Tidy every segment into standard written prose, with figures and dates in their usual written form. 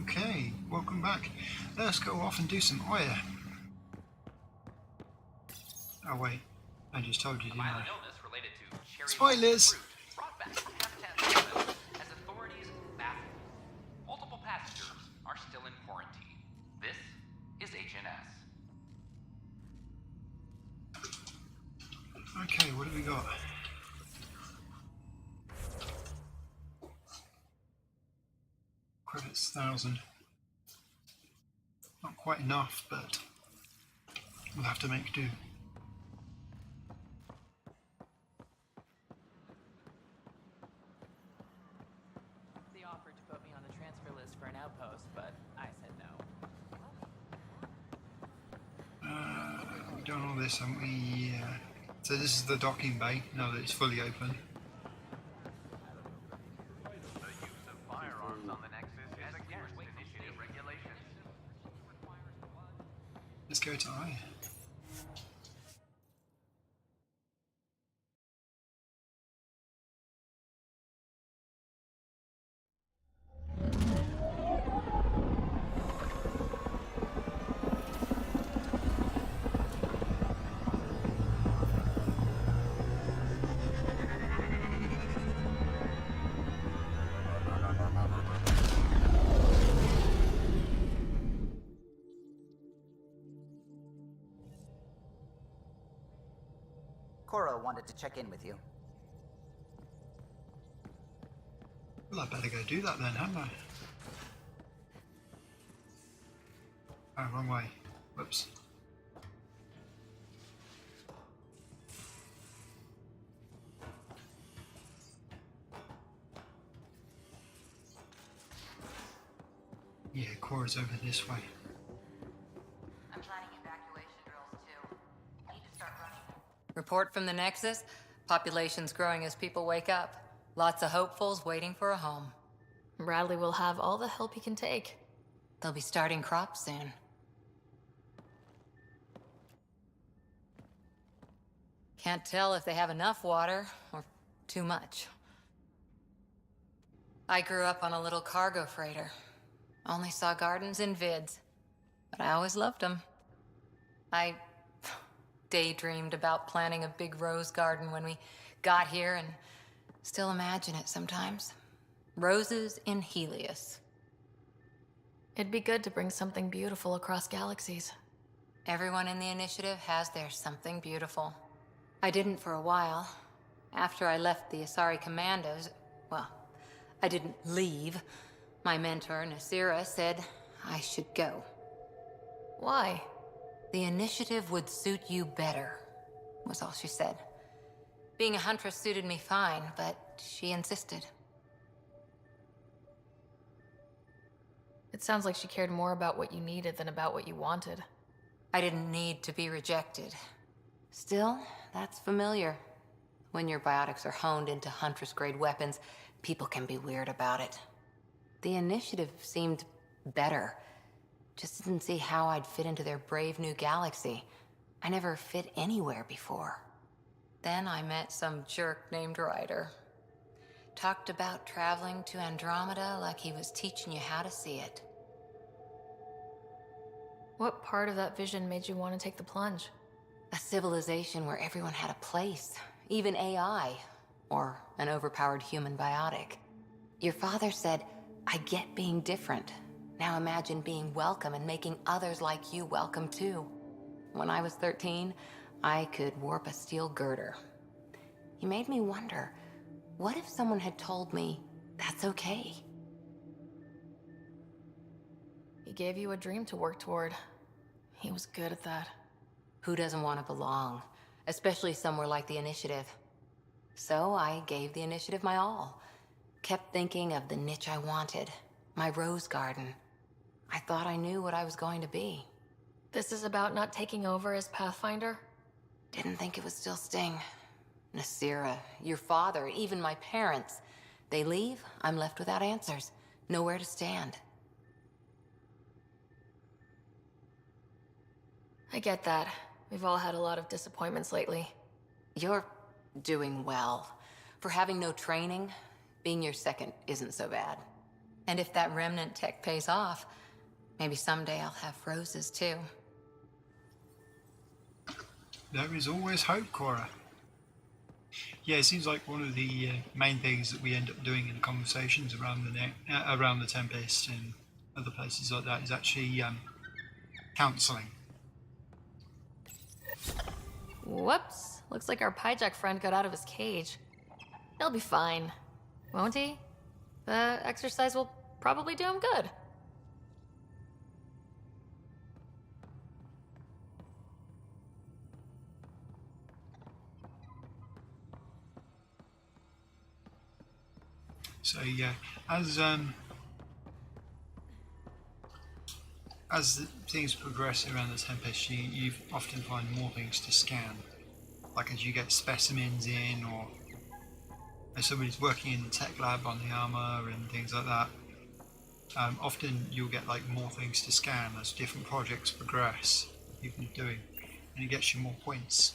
Okay, welcome back. Let's go off and do some Oya. Oh wait, I just told you, didn't I? Illness related to cherry Spoilers! fruit brought back from Habitat as authorities baffled. Multiple passengers are still in quarantine. This is HNS. Okay, what have we got? Credits 1,000. Not quite enough, but we'll have to make do. They offered to put me on the transfer list for an outpost, but I said no. We've done all this, haven't we? So this is the docking bay, now that it's fully open. The use of firearms on the Nexus is against initiative regulations. Let's go to I. Cora wanted to check in with you. Well, I better go do that then, hadn't I? Oh, wrong way. Whoops. Yeah, Cora's over this way. I'm planning evacuation drills too. Need to start running. Report from the Nexus. Population's growing as people wake up. Lots of hopefuls waiting for a home. Bradley will have all the help he can take. They'll be starting crops soon. Can't tell if they have enough water or too much. I grew up on a little cargo freighter. Only saw gardens in vids, but I always loved them. I daydreamed about planting a big rose garden when we got here and still imagine it sometimes. Roses in Helios. It'd be good to bring something beautiful across galaxies. Everyone in the initiative has their something beautiful. I didn't for a while. After I left the Asari Commandos, well, I didn't leave. My mentor, Nasira, said I should go. Why? The initiative would suit you better, was all she said. Being a huntress suited me fine, but she insisted. It sounds like she cared more about what you needed than about what you wanted. I didn't need to be rejected. Still, that's familiar. When your biotics are honed into huntress-grade weapons, people can be weird about it. The initiative seemed better. Just didn't see how I'd fit into their brave new galaxy. I never fit anywhere before. Then I met some jerk named Ryder. Talked about traveling to Andromeda like he was teaching you how to see it. What part of that vision made you want to take the plunge? A civilization where everyone had a place, even AI, or an overpowered human biotic. Your father said, I get being different. Now imagine being welcome and making others like you welcome too. When I was 13, I could warp a steel girder. He made me wonder, what if someone had told me that's okay? He gave you a dream to work toward. He was good at that. Who doesn't want to belong, especially somewhere like the Initiative? So I gave the Initiative my all. Kept thinking of the niche I wanted, my rose garden. I thought I knew what I was going to be. This is about not taking over as Pathfinder? Didn't think it would still sting. Nasira, your father, even my parents. They leave, I'm left without answers. Nowhere to stand. I get that. We've all had a lot of disappointments lately. You're doing well. For having no training, being your second isn't so bad. And if that remnant tech pays off, maybe someday I'll have roses too. There is always hope, Cora. Yeah, it seems like one of the main things that we end up doing in conversations around the Tempest and other places like that is actually counselling. Whoops. Looks like our Pyjack friend got out of his cage. He'll be fine, won't he? The exercise will probably do him good. So yeah, as things progress around the Tempest, you often find more things to scan. Like as you get specimens in, or as somebody's working in the tech lab on the armor and things like that, often you'll get like more things to scan as different projects progress. You've been doing, and it gets you more points.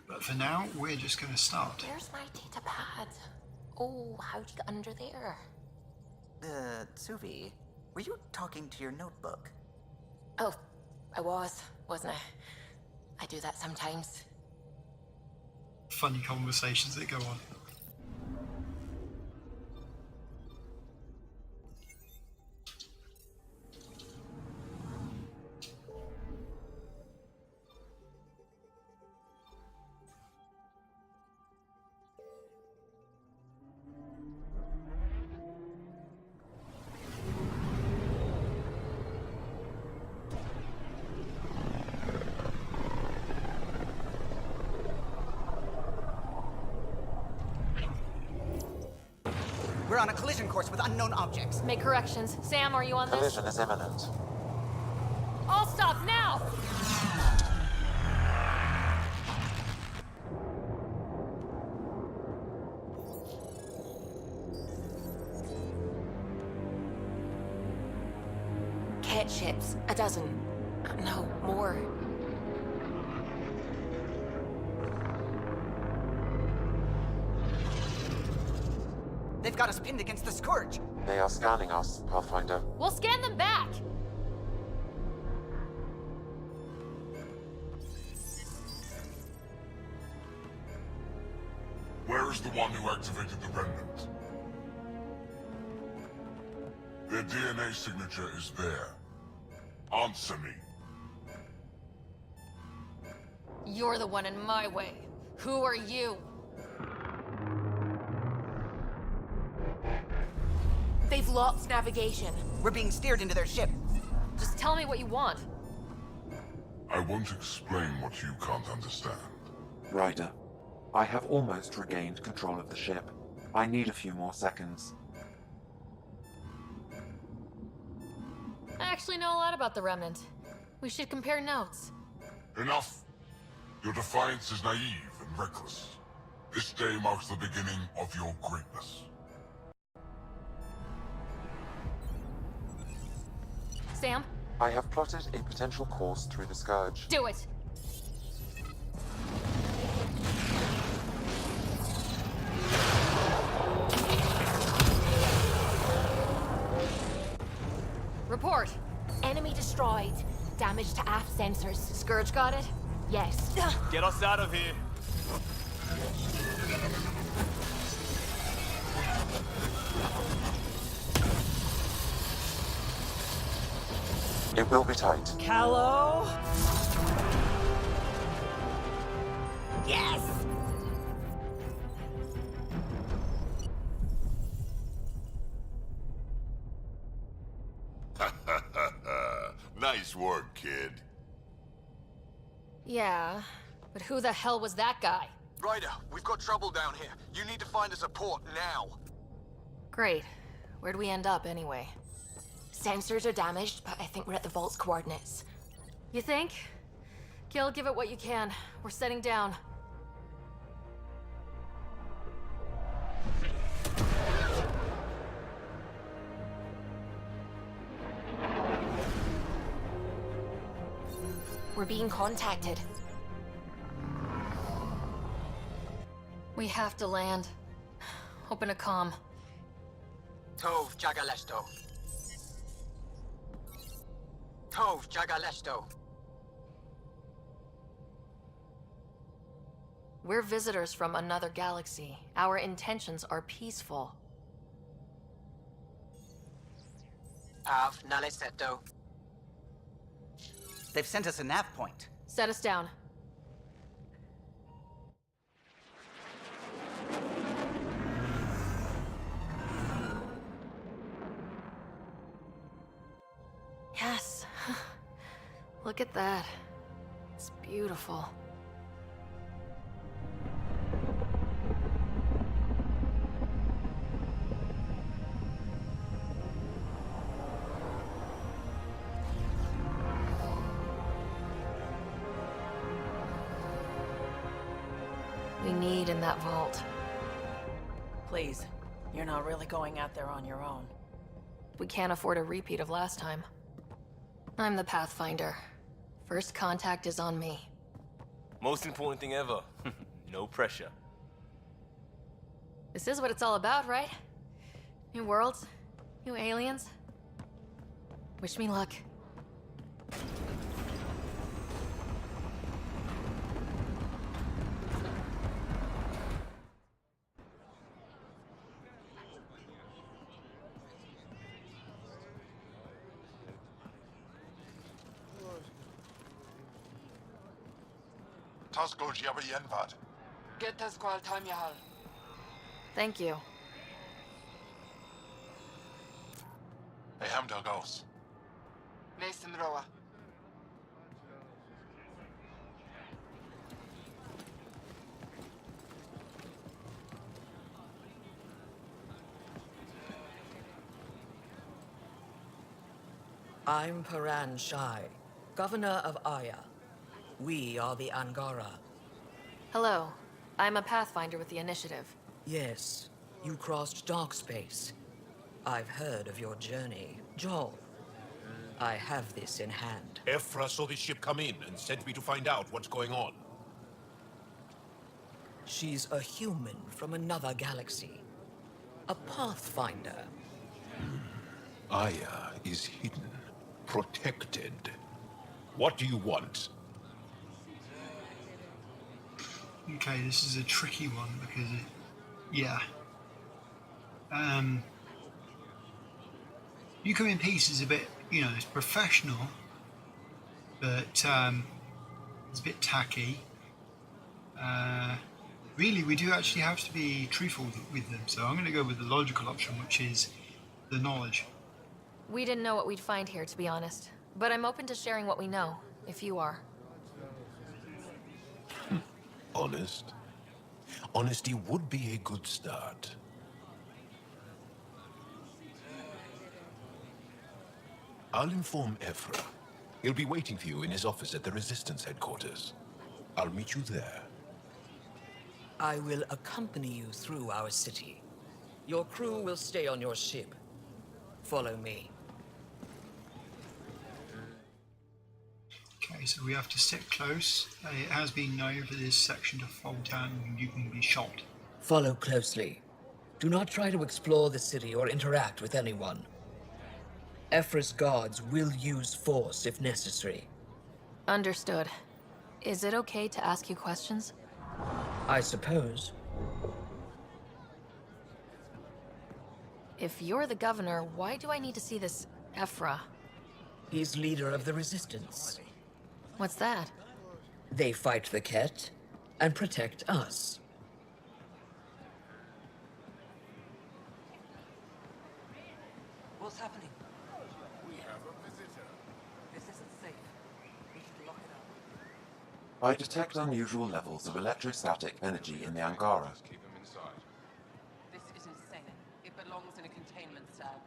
But for now, we're just going to start. Where's my data pad? Oh, how'd you get under there? Suvi, were you talking to your notebook? Oh, I wasn't I? I do that sometimes. Funny conversations that go on. We're on a collision course with unknown objects. Make corrections. Sam, are you on this? Collision is imminent. All stop now! Cat ships, a dozen. No, more. They've got us pinned against the Scourge. They are scanning us, Pathfinder. We'll scan them back! Where is the one who activated the remnant? Their DNA signature is there. Answer me. You're the one in my way. Who are you? They've lost navigation. We're being steered into their ship. Just tell me what you want. I won't explain what you can't understand. Ryder, I have almost regained control of the ship. I need a few more seconds. I actually know a lot about the Remnant. We should compare notes. Enough! Your defiance is naive and reckless. This day marks the beginning of your greatness. Sam, I have plotted a potential course through the Scourge. do it! Report. Enemy destroyed. Damage to aft sensors. Scourge got it? Yes. Get us out of here. It will be tight. Callow? Yes! Nice work, kid. Yeah, but who the hell was that guy? Ryder, we've got trouble down here. You need to find us a port now. Great. Where'd we end up anyway? Sensors are damaged, but I think we're at the vault's coordinates. You think? Gil, give it what you can. We're setting down. We're being contacted. We have to land. Open a comm. Tov Jagaleshto. Tov Jagaleshto. We're visitors from another galaxy. Our intentions are peaceful. Av Naleseto. They've sent us a nav point. Set us down. Yes. Look at that. It's beautiful. We need in that vault. Please, you're not really going out there on your own. We can't afford a repeat of last time. I'm the Pathfinder. First contact is on me. Most important thing ever. No pressure. This is what it's all about, right? New worlds, new aliens. Wish me luck. Tasgo Jabba Yenvad. Get us qual time yahal. Thank you. Hey, Hamdal Gauss. Mason Roa. I'm Paran Shai, Governor of Aya. We are the Angara. Hello. I'm a Pathfinder with the Initiative. Yes, you crossed dark space. I've heard of your journey. Joel, I have this in hand. Ephra saw the ship come in and sent me to find out what's going on. She's a human from another galaxy. A Pathfinder. Aya is hidden, protected. What do you want? Okay, this is a tricky one because, You Come in Peace is a bit, it's professional, but it's a bit tacky. Really, we do actually have to be truthful with them, so I'm going to go with the logical option, which is the knowledge. We didn't know what we'd find here, to be honest. But I'm open to sharing what we know, if you are. Honest? Honesty would be a good start. I'll inform Ephra. He'll be waiting for you in his office at the Resistance headquarters. I'll meet you there. I will accompany you through our city. Your crew will stay on your ship. Follow me. Okay, so we have to sit close. It has been known for this section to fall down and you can be shot. Follow closely. Do not try to explore the city or interact with anyone. Ephra's guards will use force if necessary. Understood. Is it okay to ask you questions? I suppose. If you're the governor, why do I need to see this Ephra? He's leader of the Resistance. What's that? They fight the Ket and protect us. What's happening? We have a visitor. This isn't safe. We should lock it up. I detect unusual levels of electrostatic energy in the Angara. Keep them inside. This is insane. It belongs in a containment cell.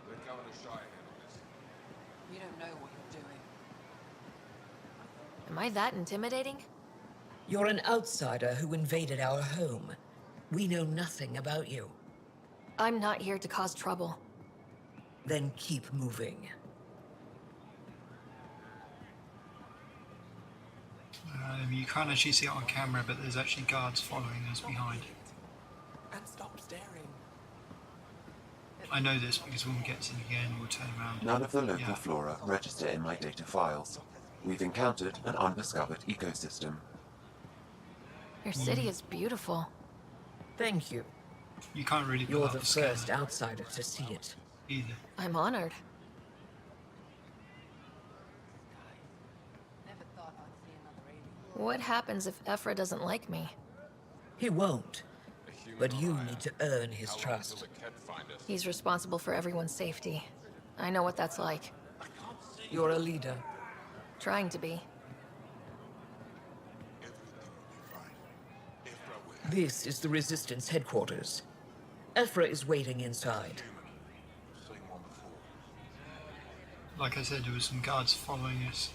Let Governor Shai handle this. You don't know what you're doing. Am I that intimidating? You're an outsider who invaded our home. We know nothing about you. I'm not here to cause trouble. Then keep moving. You can't actually see it on camera, but there's actually guards following us behind. And stop staring. I know this because when we get to them again, we'll turn around. None of the local flora register in my data files. We've encountered an undiscovered ecosystem. Your city is beautiful. Thank you. You can't really. You're the first outsider to see it. Either. I'm honored. What happens if Ephra doesn't like me? He won't. But you need to earn his trust. He's responsible for everyone's safety. I know what that's like. You're a leader. Trying to be. This is the Resistance headquarters. Ephra is waiting inside. Like I said, there was some guards following us.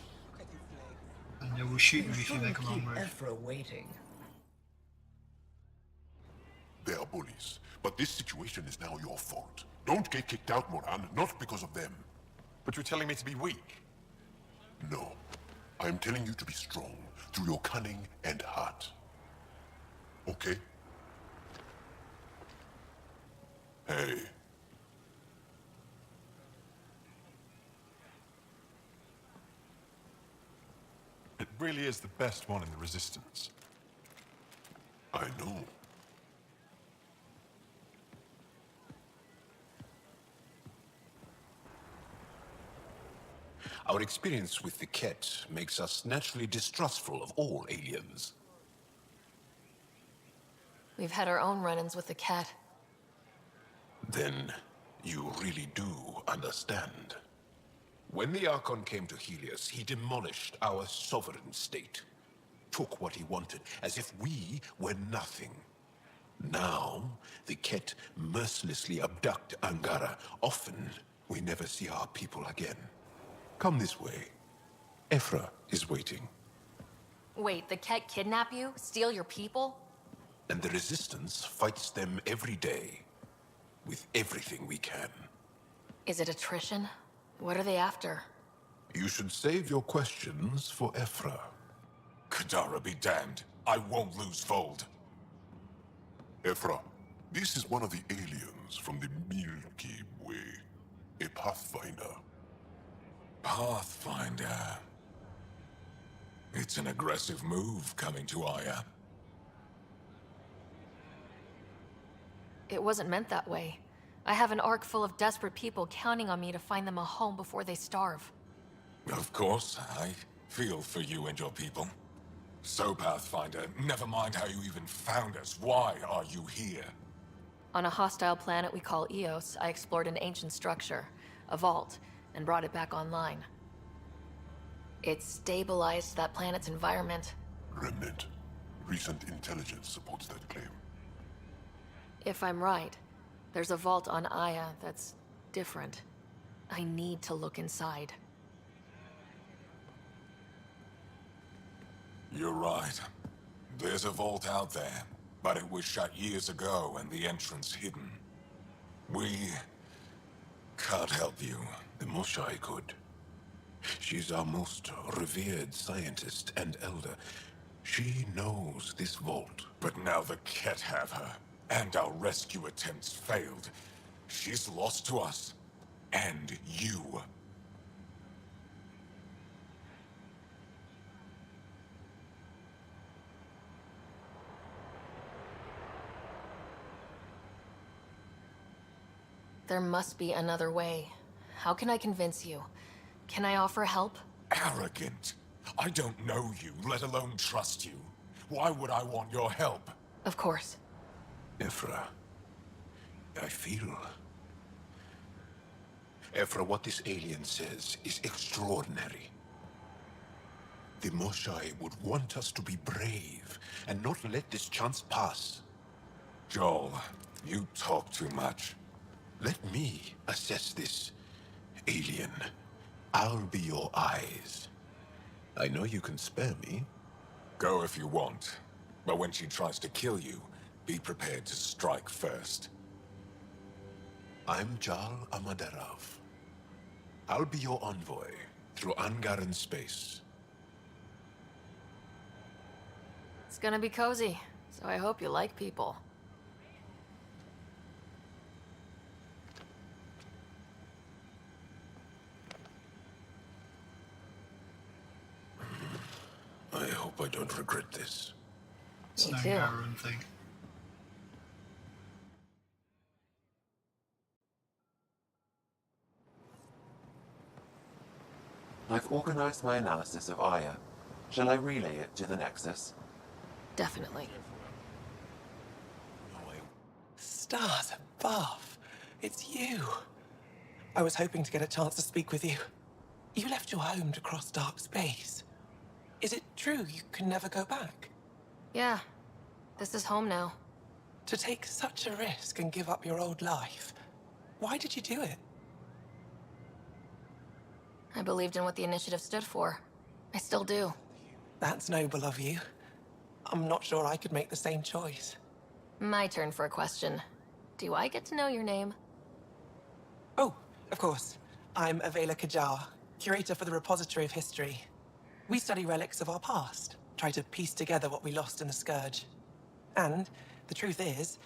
And they will shoot you if you make a wrong move. Ephra waiting. They are bullies, but this situation is now your fault. Don't get kicked out, Moran, not because of them. But you're telling me to be weak? No. I am telling you to be strong through your cunning and heart. Okay? Hey. It really is the best one in the Resistance. I know. Our experience with the Ket makes us naturally distrustful of all aliens. We've had our own run-ins with the cat. Then you really do understand. When the Archon came to Helios, he demolished our sovereign state. Took what he wanted, as if we were nothing. Now, the Ket mercilessly abduct Angara. Often, we never see our people again. Come this way. Ephra is waiting. Wait, the cat kidnap you? Steal your people? And the Resistance fights them every day. With everything we can. Is it attrition? What are they after? You should save your questions for Ephra. Kadara be damned. I won't lose Fold. Ephra, this is one of the aliens from the Milky Way. A Pathfinder. Pathfinder. It's an aggressive move coming to Aya. It wasn't meant that way. I have an ark full of desperate people counting on me to find them a home before they starve. Of course, I feel for you and your people. So, Pathfinder, never mind how you even found us. Why are you here? On a hostile planet we call Eos, I explored an ancient structure, a vault, and brought it back online. It stabilized that planet's environment. Remnant. Recent intelligence supports that claim. If I'm right, there's a vault on Aya that's different. I need to look inside. You're right. There's a vault out there, but it was shut years ago and the entrance hidden. We can't help you. The Moshai could. She's our most revered scientist and elder. She knows this vault. But now the Ket have her, and our rescue attempts failed. She's lost to us, and you. There must be another way. How can I convince you? Can I offer help? Arrogant. I don't know you, let alone trust you. Why would I want your help? Of course. Ephra, I feel... Ephra, what this alien says is extraordinary. The Moshai would want us to be brave and not let this chance pass. Joel, you talk too much. Let me assess this, alien. I'll be your eyes. I know you can spare me. Go if you want. But when she tries to kill you, be prepared to strike first. I'm Jal Amaderov. I'll be your envoy through Angaran space. gonna be cozy, so I hope you like people. I hope I don't regret this. It's Me no too. Garen thing. I've organized my analysis of Aya. Shall I relay it to the Nexus? Definitely. Stars above. It's you. I was hoping to get a chance to speak with you. You left your home to cross dark space. Is it true you can never go back? Yeah. This is home now. To take such a risk and give up your old life, why did you do it? I believed in what the initiative stood for. I still do. That's noble of you. I'm not sure I could make the same choice. My turn for a question. Do I get to know your name? Oh, of course. I'm Avela Kajar, curator for the Repository of History. We study relics of our past, try to piece together what we lost in the Scourge. And the truth is,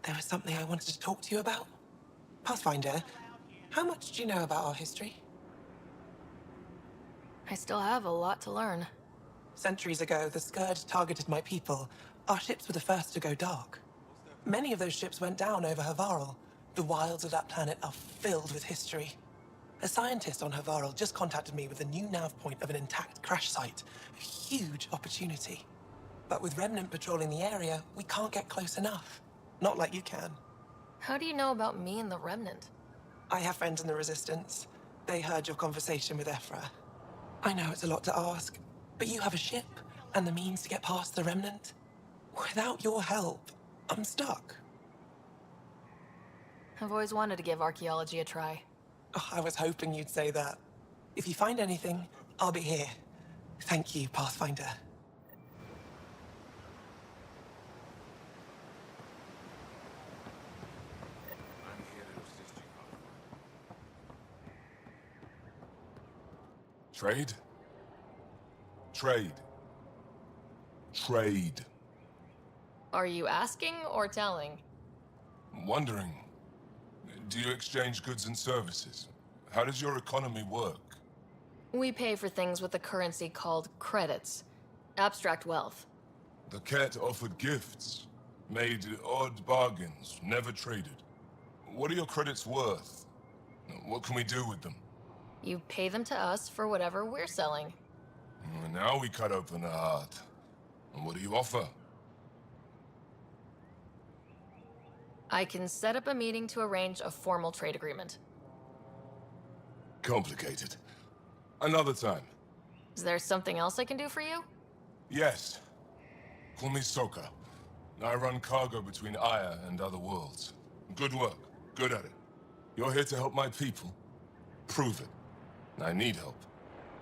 there was something I wanted to talk to you about. Pathfinder, how much do you know about our history? I still have a lot to learn. Centuries ago, the Scourge targeted my people. Our ships were the first to go dark. Many of those ships went down over Havarl. The wilds of that planet are filled with history. A scientist on Havarl just contacted me with a new nav point of an intact crash site. A huge opportunity. But with Remnant patrolling the area, we can't get close enough. Not like you can. How do you know about me and the Remnant? I have friends in the Resistance. They heard your conversation with Ephra. I know it's a lot to ask, but you have a ship and the means to get past the Remnant. Without your help, I'm stuck. I've always wanted to give archaeology a try. Oh, I was hoping you'd say that. If you find anything, I'll be here. Thank you, Pathfinder. Trade? Trade. Trade. Are you asking or telling? Wondering, do you exchange goods and services? How does your economy work? We pay for things with a currency called credits. Abstract wealth. The cat offered gifts, made odd bargains, never traded. What are your credits worth? What can we do with them? You pay them to us for whatever we're selling. Now we cut open the heart. And what do you offer? I can set up a meeting to arrange a formal trade agreement. Complicated. Another time. Is there something else I can do for you? Yes. Call me Soka. I run cargo between Aya and other worlds. Good work. Good at it. You're here to help my people. Prove it. I need help.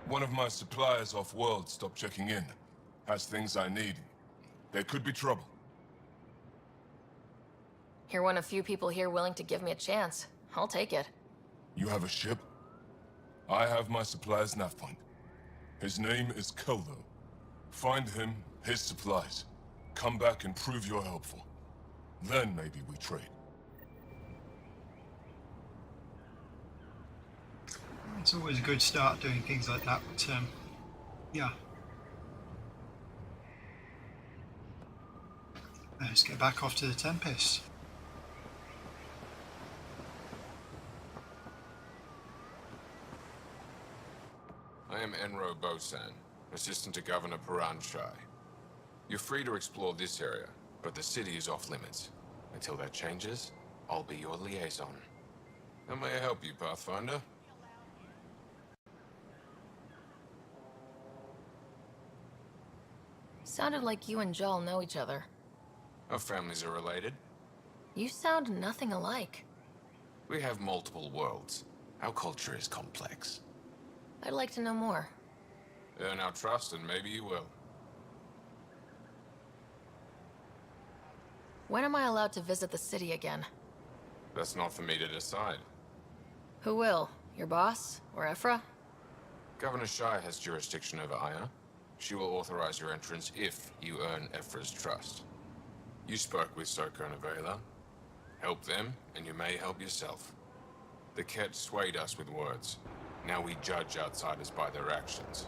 One of my suppliers off-world stopped checking in. Has things I need. There could be trouble. You're one of few people here willing to give me a chance. I'll take it. You have a ship? I have my supplier's nav point. His name is Keldo. Find him, his supplies. Come back and prove you're helpful. Then maybe we trade. It's always a good start doing things like that, but yeah. Let's get back off to the Tempest. I am Enro Bosan, assistant to Governor Paran Shai. You're free to explore this area, but the city is off limits. Until that changes, I'll be your liaison. How may I help you, Pathfinder? Sounded like you and Jal know each other. Our families are related. You sound nothing alike. We have multiple worlds. Our culture is complex. I'd like to know more. Earn our trust and maybe you will. When am I allowed to visit the city again? That's not for me to decide. Who will? Your boss? Or Ephra? Governor Shai has jurisdiction over Aya. She will authorize your entrance if you earn Ephra's trust. You spoke with Soko and Avela. Help them, and you may help yourself. The Ket swayed us with words. Now we judge outsiders by their actions.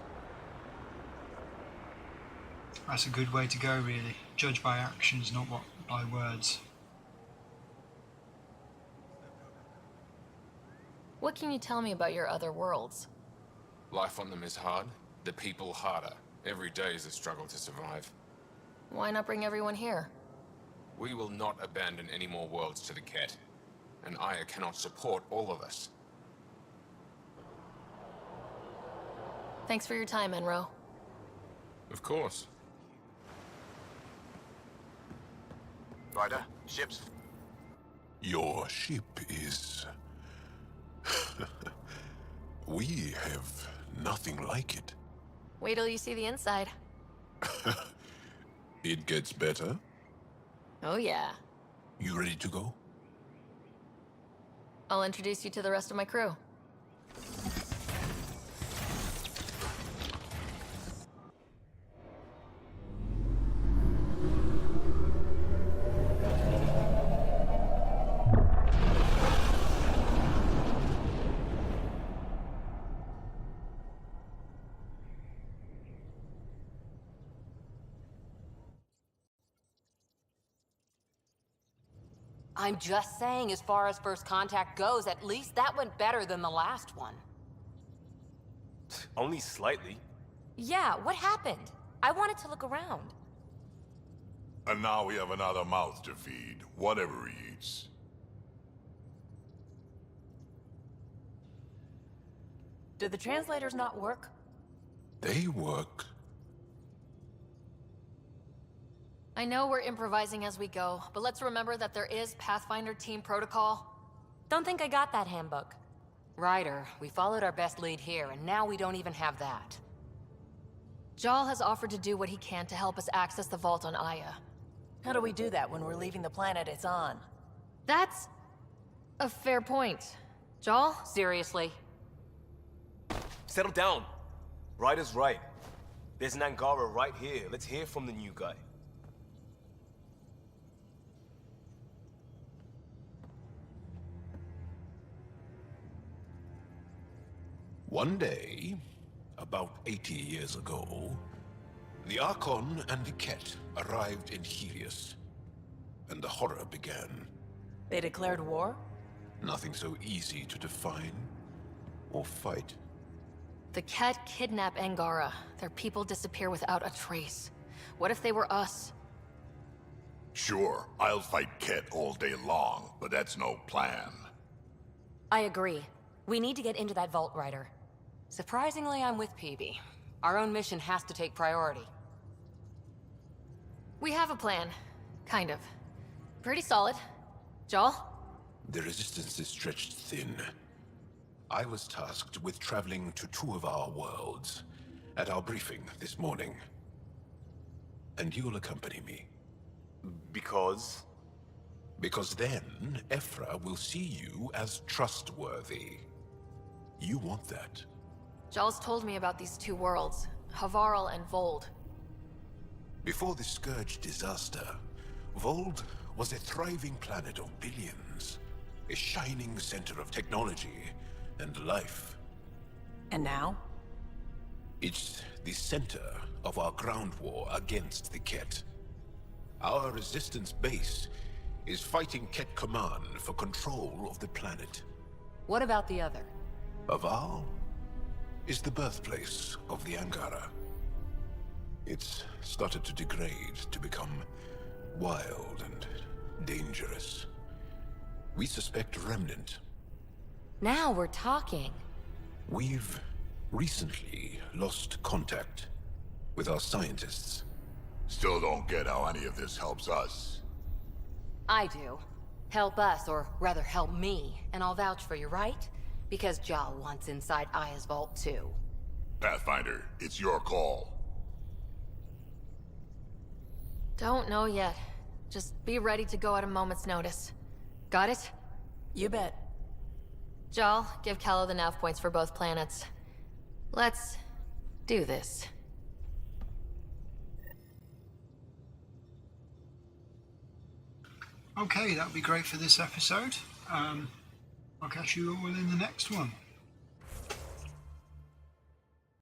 That's a good way to go, really. Judge by actions, not by words. What can you tell me about your other worlds? Life on them is hard, the people harder. Every day is a struggle to survive. Why not bring everyone here? We will not abandon any more worlds to the Ket, and Aya cannot support all of us. Thanks for your time, Enro. Of course. Ryder, ships. Your ship is... We have nothing like it. Wait till you see the inside. It gets better. Oh yeah. You ready to go? I'll introduce you to the rest of my crew. I'm just saying, as far as first contact goes, at least that went better than the last one. Only slightly. Yeah, what happened? I wanted to look around. And now we have another mouth to feed, whatever he eats. Did the translators not work? They work. I know we're improvising as we go, but let's remember that there is Pathfinder team protocol. Don't think I got that handbook. Ryder, we followed our best lead here, and now we don't even have that. Jal has offered to do what he can to help us access the vault on Aya. How do we do that when we're leaving the planet it's on? That's a fair point. Jal? Seriously? Settle down. Ryder's right. There's an Angara right here. Let's hear from the new guy. One day, about 80 years ago, the Archon and the Ket arrived in Helios, and the horror began. They declared war? Nothing so easy to define or fight. The Ket kidnap Angara. Their people disappear without a trace. What if they were us? Sure, I'll fight Ket all day long, but that's no plan. I agree. We need to get into that vault, Ryder. Surprisingly, I'm with PB. Our own mission has to take priority. We have a plan. Kind of. Pretty solid. Jal? The resistance is stretched thin. I was tasked with traveling to 2 of our worlds at our briefing this morning. And you'll accompany me. Because? Because then, Ephra will see you as trustworthy. You want that. Jal's told me about these 2 worlds, Havarl and Vold. Before the Scourge disaster, Vold was a thriving planet of billions. A shining center of technology and life. And now? It's the center of our ground war against the Ket. Our resistance base is fighting Ket Command for control of the planet. What about the other? Aval is the birthplace of the Angara. It's started to degrade, to become wild and dangerous. We suspect Remnant. Now we're talking. We've recently lost contact with our scientists. Still don't get how any of this helps us. I do. Help us, or rather help me, and I'll vouch for you, right? Because Jal wants inside Aya's vault too. Pathfinder, it's your call. Don't know yet. Just be ready to go at a moment's notice. Got it? You bet. Jal, give Callow the nav points for both planets. Let's do this. Okay, that would be great for this episode. I'll catch you all in the next one.